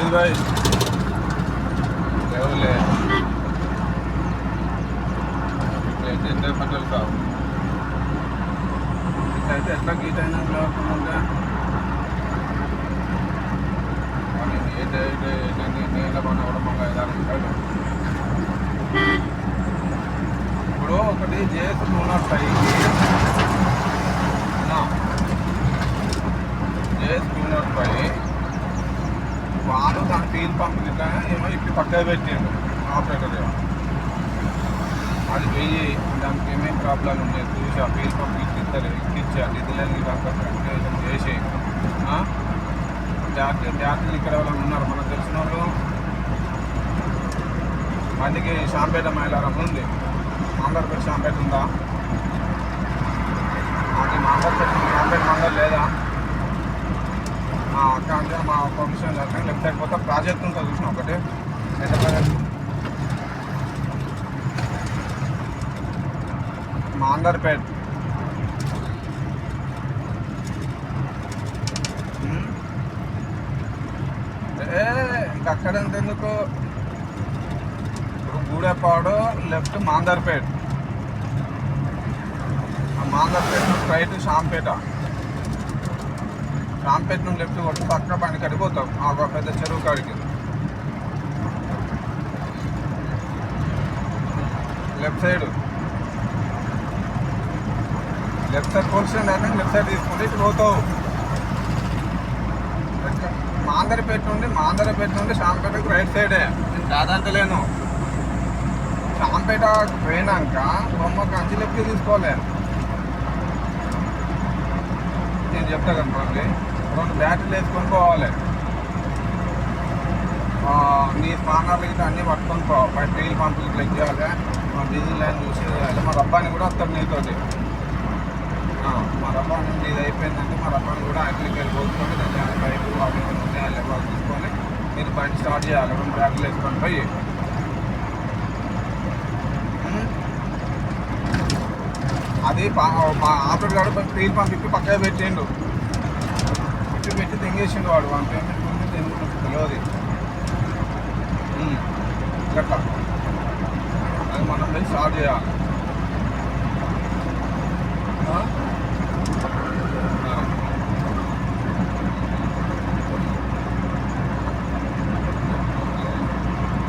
లేదు బాయ్, ఎవరు లేదు. ఇట్లయితే ఎంత పంటలు కావు. ఇట్లయితే ఎట్లా గీట్ అయినా లేకుండా నీళ్ళ పని కూడా మళ్ళీ 5-6 రూపాయలు. ఇప్పుడు ఒకటి జేఎస్ 205 జేఎస్ 205 వాళ్ళు దాని ఫీల్ పంప్ ఇట్లా ఏమో ఇప్పుడు పక్కన పెట్టిండు ఆపరేటర్. అది వెయ్యి దానికి ఏమేమి ప్రాబ్లాలు ఉన్నాయి చూసి ఆ ఫీల్ పంప్ ఎక్కించి ఆ నిధులని దాంట్లో చేసి జాతీయులు ఇక్కడ ఎవరైనా ఉన్నారు మనకు తెలిసిన వాళ్ళు. మందికి షాంపేట మైలారం ఉంది, మాందర్పేట షాంపేట ఉందా? అది మాందర్పేట షాంపేట మండలం లేదా? అక్కడ అంటే మా ప్రొఫెషన్ చేస్తాను. లెఫ్ట్ సైడ్ పోతే ప్రాజెక్ట్ ఉంటుంది చూసిన ఒకటి ఎంత ప్రాజెక్ట్ మాందర్పేట. ఇంకా అక్కడ ఎందుకు ఇప్పుడు గూడెపాడు లెఫ్ట్ మాందర్పేట, మాందర్పేట రైట్ షాంపేట, షాంపేట నుండి లెఫ్ట్ కొట్టి పక్క బండి కడిగి పోతాం ఒక పెద్ద చెరువు కాడికి. లెఫ్ట్ సైడ్ పోలీస్ స్టేషన్ దాకా లెఫ్ట్ సైడ్ తీసుకుంటే ఇటు పోతావు. మాందరపేట నుండి షాంపేటకు రైట్ సైడే, నేను కాదంటలేను. షాంపేట పోయినాక బొమ్మ కంచి లెఫ్ట్ తీసుకోవాలి. నేను చెప్తా కనుకోండి, 2 బ్యాటరీలు వేసుకొని పోవాలి. నీ స్పానర్లు ఇట్లా అన్నీ పట్టుకొని పోవాలి. బయట రీల్ పంపులు ఇట్లా చేయాలి, డీజిల్ లైన్ చూసి చేయాలి. మా రబ్బాని కూడా వస్తాడు నీతోటి. మా రబ్బాని ఇది అయిపోయిందంటే మా రబ్బాని కూడా అట్లకి వెళ్ళి పోసుకొని దాన్ని పైపు అవి ఉన్నాయా చూసుకొని మీరు బండి స్టార్ట్ చేయాలి. 2 బ్యాటరీలు వేసుకొని పోయి అది మా ఆపరేటర్ గారు రీల్ పంప్ ఇప్పి పక్కగా పెట్టిండు. పెట్టి తెంగేసిండు వాడు. వాడి పేమెంట్ గురించి తెలియదు గట్లా. అది మనం పోయి స్టార్ట్ చేయాలి.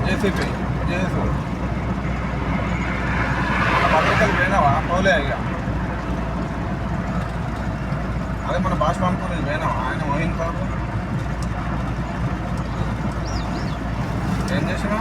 జేసీపీ జేసు పత్రికలు పోయినావా? పోలే ఇక. అదే మన భాష పంపుకుని పోయినావా? ఆయన మోహిన్ బాబు ఏం చేసినా